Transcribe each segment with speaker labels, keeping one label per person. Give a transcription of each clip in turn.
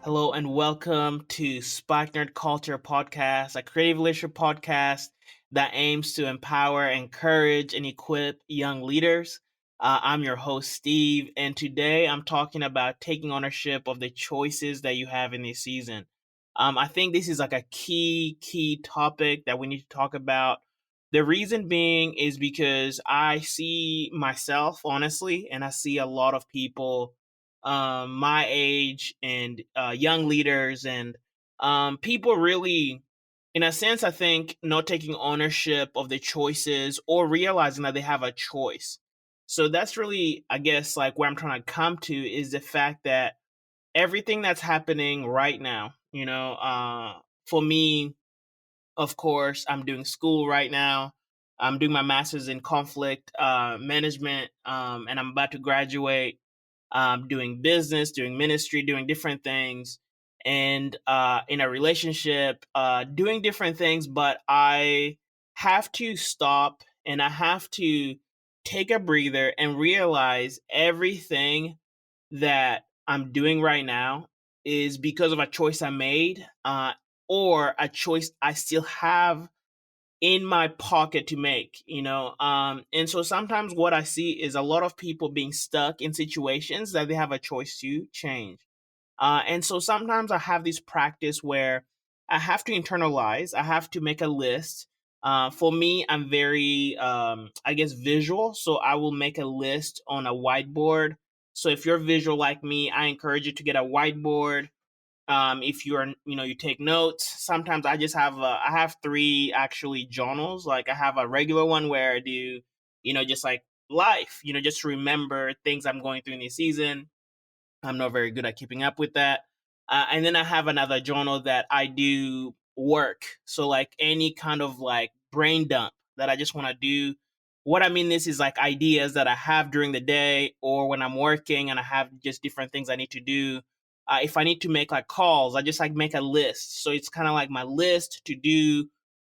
Speaker 1: Hello and welcome to Spikenard Culture Podcast, a creative leadership podcast that aims to empower, encourage, and equip young leaders. I'm your host, Steve, and today I'm talking about taking ownership of the choices that you have in this season. I think this is like a key topic that we need to talk about. The reason being is because I see myself, honestly, and I see a lot of people my age and young leaders and people really, in a sense, I think not taking ownership of the choices or realizing that they have a choice. So that's really, I guess, like where I'm trying to come to is the fact that everything that's happening right now, for me, of course, I'm doing school right now. I'm doing my master's in conflict management, and I'm about to graduate. Doing business, doing ministry, doing different things, and in a relationship, doing different things. But I have to stop and I have to take a breather and realize everything that I'm doing right now is because of a choice I made, or a choice I still have in my pocket to make, and so sometimes what I see is a lot of people being stuck in situations that they have a choice to change. And so sometimes I have this practice where I have to internalize, I have to make a list. For me, I'm very, I guess, visual. So I will make a list on a whiteboard. So if you're visual like me, I encourage you to get a whiteboard. If you're, you take notes. Sometimes I just have, I have three actually journals. Like I have a regular one where I do, just like life, just to remember things I'm going through in the season. I'm not very good at keeping up with that. And then I have another journal that I do work. So like any kind of like brain dump that I just want to do. What I mean this is like ideas that I have during the day or when I'm working and I have just different things I need to do. If I need to make like calls, I just like make a list. So it's kind of like my list to do.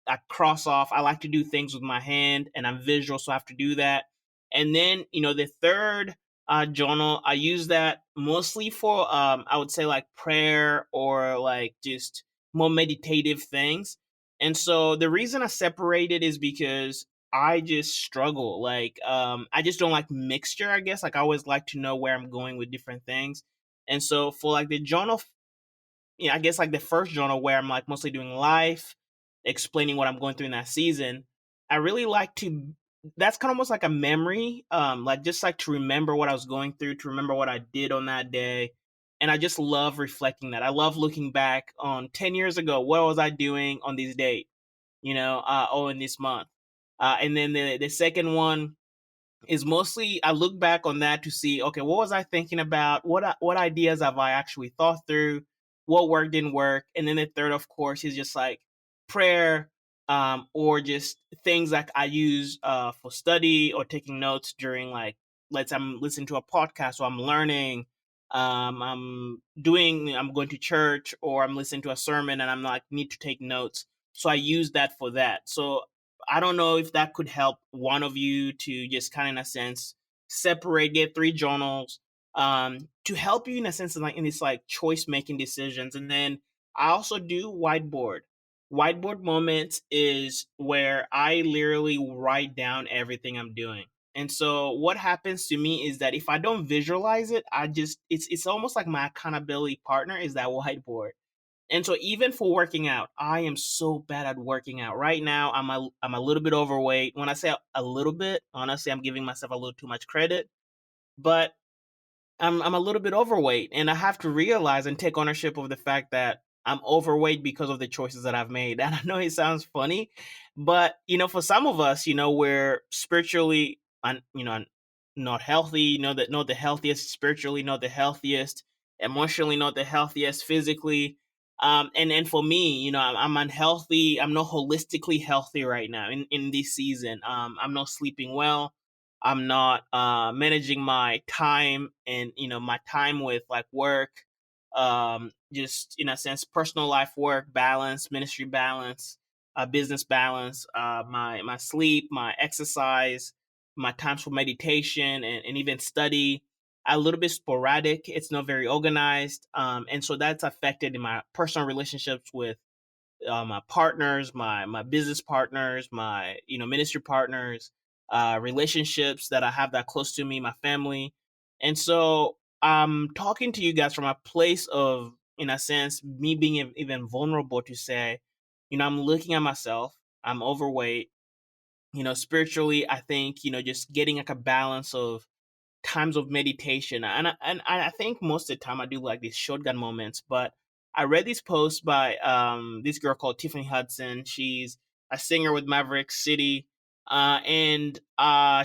Speaker 1: I cross off. I like to do things with my hand and I'm visual, so I have to do that. And then, the third journal, I use that mostly for, I would say like prayer or like just more meditative things. And so the reason I separate it is because I just struggle. Like, I just don't like mixture, I guess. Like, I always like to know where I'm going with different things. And so for like the journal, I guess like the first journal where I'm like mostly doing life, explaining what I'm going through in that season. I really like to. That's kind of almost like a memory, like just like to remember what I was going through, to remember what I did on that day, and I just love reflecting that. I love looking back on 10 years ago. What was I doing on this date? In this month. And then the second one is mostly I look back on that to see, okay, what was I thinking about? What ideas have I actually thought through? What worked didn't work? And then the third, of course, is just like prayer, or just things like I use for study or taking notes during like let's I'm listening to a podcast or I'm learning. I'm going to church or I'm listening to a sermon and I'm like need to take notes. So I use that for that. So I don't know if that could help one of you to just kind of, in a sense, separate, get three journals, to help you in a sense, like in this like choice making decisions. And then I also do whiteboard. Whiteboard moments is where I literally write down everything I'm doing. And so what happens to me is that if I don't visualize it, it's almost like my accountability partner is that whiteboard. And so even for working out, I am so bad at working out. Right now, I'm a little bit overweight. When I say a little bit, honestly, I'm giving myself a little too much credit. But I'm a little bit overweight, and I have to realize and take ownership of the fact that I'm overweight because of the choices that I've made. And I know it sounds funny, but for some of us, we're spiritually, not healthy. That not the healthiest spiritually, not the healthiest emotionally, not the healthiest physically. And for me, I'm unhealthy. I'm not holistically healthy right now in this season. I'm not sleeping well. I'm not managing my time and my time with like work, just in a sense, personal life, work balance, ministry balance, business balance, my sleep, my exercise, my times for meditation and even study. a little bit sporadic. It's not very organized, and so that's affected in my personal relationships with my partners, my business partners, my ministry partners, relationships that I have that close to me, my family, and so I'm talking to you guys from a place of, in a sense, me being even vulnerable to say, I'm looking at myself, I'm overweight, spiritually, I think, just getting like a balance of times of meditation. And I think most of the time I do like these shotgun moments. But I read this post by this girl called Tiffany Hudson. She's a singer with Maverick City, and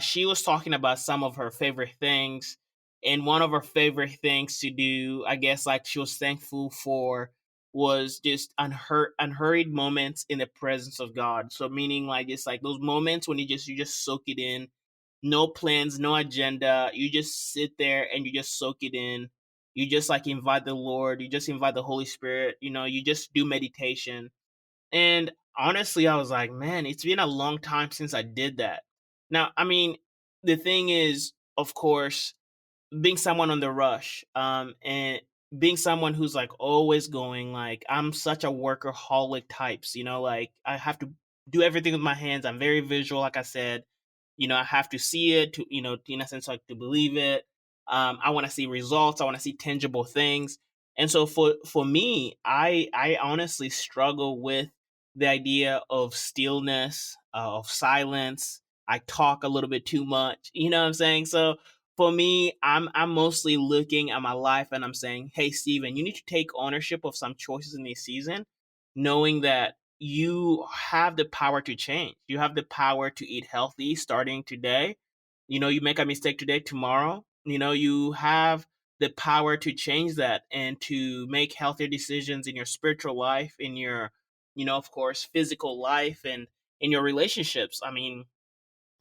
Speaker 1: she was talking about some of her favorite things. And one of her favorite things to do, I guess, like she was thankful for, was just unhurried moments in the presence of God. So meaning like it's like those moments when you just soak it in, no plans, no agenda. You just sit there and you just soak it in. You just like invite the Lord. You just invite the Holy Spirit. You just do meditation. And honestly, I was like, man, it's been a long time since I did that. Now, I mean, the thing is, of course, being someone on the rush, and being someone who's like always going, like I'm such a workaholic types, like I have to do everything with my hands. I'm very visual, like I said. I have to see it to, in a sense, like to believe it. I want to see results. I want to see tangible things. And so for me, I honestly struggle with the idea of stillness, of silence. I talk a little bit too much. You know what I'm saying? So for me, I'm mostly looking at my life and I'm saying, hey, Steven, you need to take ownership of some choices in this season, knowing that you have the power to change. You have the power to eat healthy starting today. You make a mistake today, tomorrow, you have the power to change that and to make healthier decisions in your spiritual life, in your, of course, physical life, and in your relationships. I mean,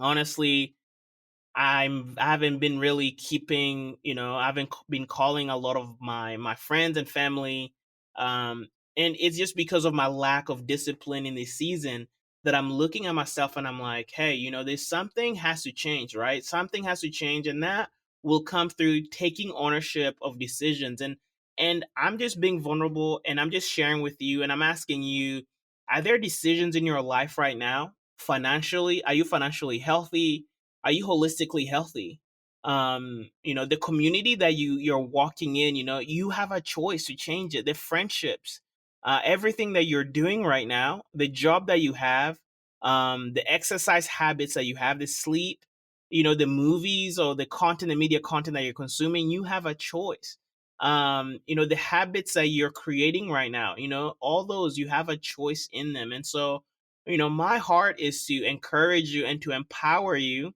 Speaker 1: honestly, I haven't been really keeping, I haven't been calling a lot of my friends and family, um, and it's just because of my lack of discipline in this season that I'm looking at myself and I'm like, hey, there's something has to change, right? Something has to change, and that will come through taking ownership of decisions. And I'm just being vulnerable and I'm just sharing with you and I'm asking you, are there decisions in your life right now? Financially, are you financially healthy? Are you holistically healthy? The community that you're walking in, you have a choice to change it. The friendships, everything that you're doing right now, the job that you have, the exercise habits that you have, the sleep, the movies or the content, the media content that you're consuming, you have a choice. The habits that you're creating right now, all those, you have a choice in them. And so, my heart is to encourage you and to empower you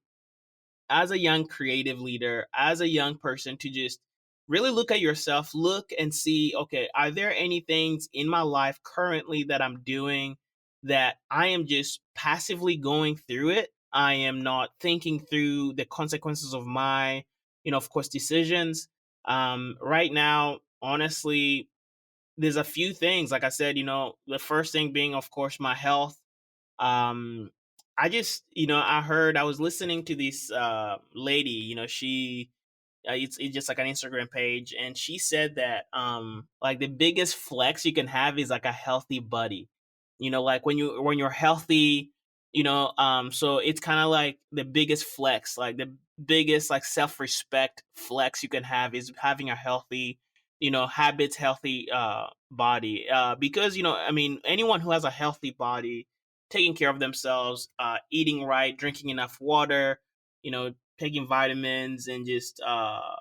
Speaker 1: as a young creative leader, as a young person, to just really look at yourself, look and see, okay, are there any things in my life currently that I'm doing that I am just passively going through it? I am not thinking through the consequences of my, of course, decisions. Right now, honestly, there's a few things, like I said, the first thing being, of course, my health. um I just, I was listening to this lady, she it's just like an Instagram page, and she said that like the biggest flex you can have is like a healthy body. Like when you're healthy, so it's kind of like the biggest flex, like the biggest like self-respect flex you can have is having a healthy, habits, healthy body, because I mean, anyone who has a healthy body, taking care of themselves, eating right, drinking enough water, taking vitamins, and just I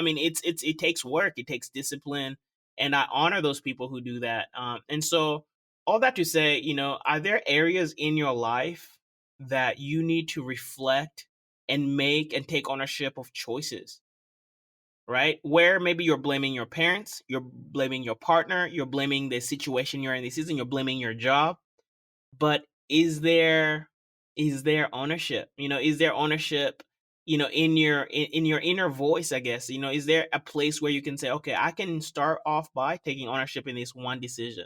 Speaker 1: mean, it takes work, it takes discipline, and I honor those people who do that. And so, all that to say, are there areas in your life that you need to reflect and make and take ownership of choices, right? Where maybe you're blaming your parents, you're blaming your partner, you're blaming the situation you're in this season, you're blaming your job, but is there ownership? Is there ownership, in your inner voice, I guess? Is there a place where you can say, okay, I can start off by taking ownership in this one decision?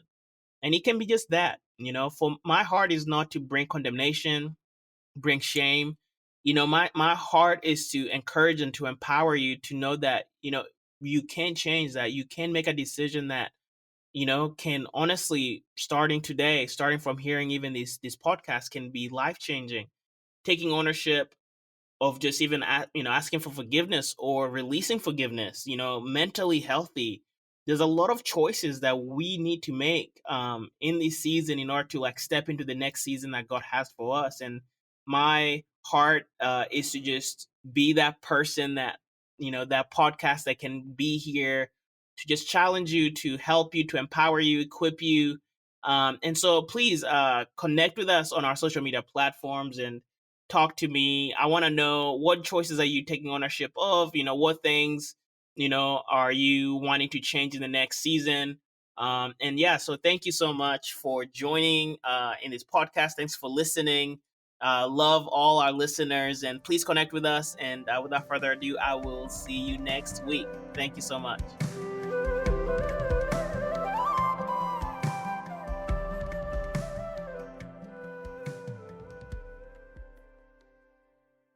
Speaker 1: And it can be just that. For my heart is not to bring condemnation, bring shame. my heart is to encourage and to empower you to know that, you can change, that you can make a decision that, can honestly, starting from hearing even these podcasts, can be life changing. Taking ownership of just even asking for forgiveness or releasing forgiveness, mentally healthy. There's a lot of choices that we need to make in this season in order to like step into the next season that God has for us. And my heart is to just be that person, that that podcast that can be here to just challenge you, to help you, to empower you, equip you. And so please connect with us on our social media platforms and talk to me. I want to know, what choices are you taking ownership of? What things, are you wanting to change in the next season? And yeah, so thank you so much for joining in this podcast. Thanks for listening. Love all our listeners, and please connect with us. And without further ado, I will see you next week. Thank you so much.